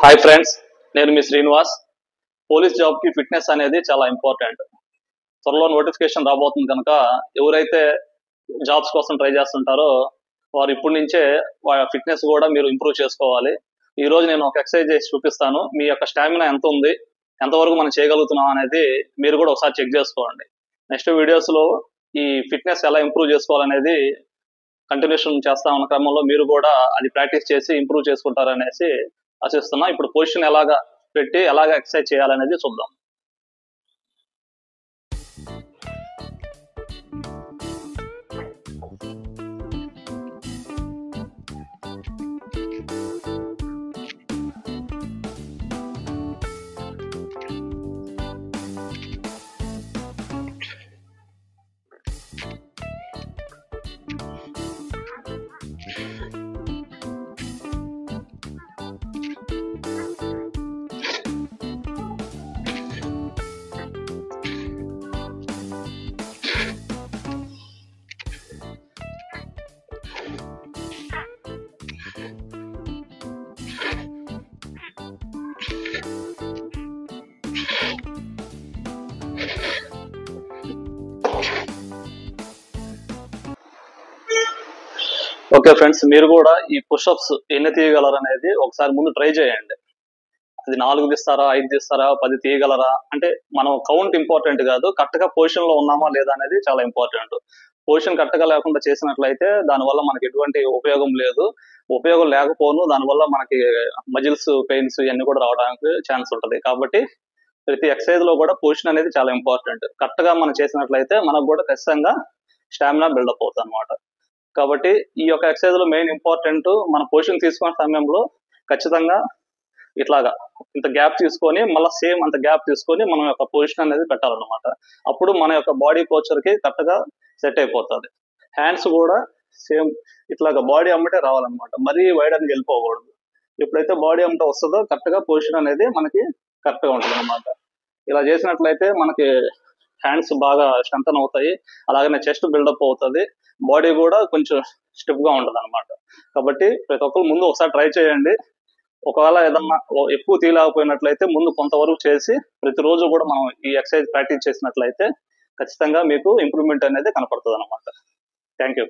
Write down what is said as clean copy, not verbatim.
Hi friends, నేను మీ Srinivas. Police job కి fitness అనేది చాలా ఇంపార్టెంట్. త్వరలో నోటిఫికేషన్ రాబోతుంది కనుక ఎవరైతే జాబ్స్ కోసం ట్రై చేస్తుంటారో వారు ఇప్పటి నుంచే వాళ్ళ ఫిట్నెస్ కూడా మీరు ఇంప్రూవ్ చేసుకోవాలి. ఈ రోజు నేను ఒక ఎక్సర్సైజ్ చేసి చూపిస్తాను. మీ యొక్క స్టామినా ఎంత ఉంది, ఎంతవరకు మనం చేయగలుగుతున్నాం అనేది మీరు కూడా ఒకసారి చెక్ చేసుకోండి. నెక్స్ట్ వీడియోస్ లో ఈ ఫిట్నెస్ ఎలా ఇంప్రూవ్ చేసుకోవాలనేది కంటిన్యూషన్ చేస్తా ఉన్న క్రమంలో మీరు కూడా అది ప్రాక్టీస్ చేసి ఇంప్రూవ్ చేసుకుంటారనేసి ఆశిస్తున్నా. ఇప్పుడు పొజిషన్ ఎలాగా పెట్టి ఎలాగా ఎక్సర్సైజ్ చేయాలనేది చూద్దాం. ఓకే ఫ్రెండ్స్, మీరు కూడా ఈ పుషప్స్ ఎన్ని తీయగలరు అనేది ఒకసారి ముందు ట్రై చేయండి. అది 4 తీస్తారా, 5 తీస్తారా, 10 తీయగలరా అంటే మనం కౌంట్ ఇంపార్టెంట్ కాదు, కరెక్ట్ గా పొజిషన్ లో ఉన్నామా లేదా అనేది చాలా ఇంపార్టెంట్. పొజిషన్ కరెక్ట్ గా లేకుండా చేసినట్లయితే దానివల్ల మనకి ఎటువంటి ఉపయోగం లేదు. ఉపయోగం లేకపోను దానివల్ల మనకి మజిల్స్ పెయిన్స్ ఇవన్నీ కూడా రావడానికి ఛాన్స్ ఉంటుంది. కాబట్టి ప్రతి ఎక్సర్సైజ్ లో కూడా పొజిషన్ అనేది చాలా ఇంపార్టెంట్. కరెక్ట్ గా మనం చేసినట్లయితే మనకు కూడా ఖచ్చితంగా స్టామినా బిల్డప్ అవుతుంది అనమాట. కాబట్టి ఈ యొక్క ఎక్సర్సైజ్ లో మెయిన్ ఇంపార్టెంట్ మన పొజిషన్ తీసుకునే సమయంలో ఖచ్చితంగా ఇట్లాగా ఇంత గ్యాప్ తీసుకొని మళ్ళీ సేమ్ అంత గ్యాప్ తీసుకొని మనం యొక్క పొజిషన్ అనేది పెట్టాలన్నమాట. అప్పుడు మన యొక్క బాడీ పోస్చర్ కి కరెక్ట్ గా సెట్ అయిపోతుంది. హ్యాండ్స్ కూడా సేమ్ ఇట్లాగా బాడీ అమ్మటే రావాలన్నమాట, మరీ వైడ్ అని వెళ్ళిపోకూడదు. ఎప్పుడైతే బాడీ అమ్మట వస్తుందో కరెక్ట్ గా పొజిషన్ అనేది మనకి కరెక్ట్ గా ఉంటుంది అనమాట. ఇలా చేసినట్లయితే మనకి హ్యాండ్స్ బాగా స్ట్రెంథన్ అవుతాయి, అలాగనే చెస్ట్ బిల్డప్ అవుతుంది, బాడీ కూడా కొంచెం స్టిఫ్ గా ఉంటుంది అనమాట. కాబట్టి ప్రతి ఒక్కరు ముందు ఒకసారి ట్రై చేయండి. ఒకవేళ ఏదన్నా ఎక్కువ తీయలేకపోయినట్లయితే ముందు కొంతవరకు చేసి ప్రతిరోజు కూడా మనం ఈ ఎక్సర్సైజ్ ప్రాక్టీస్ చేసినట్లయితే ఖచ్చితంగా మీకు ఇంప్రూవ్మెంట్ అనేది కనపడుతుంది అనమాట. Thank you.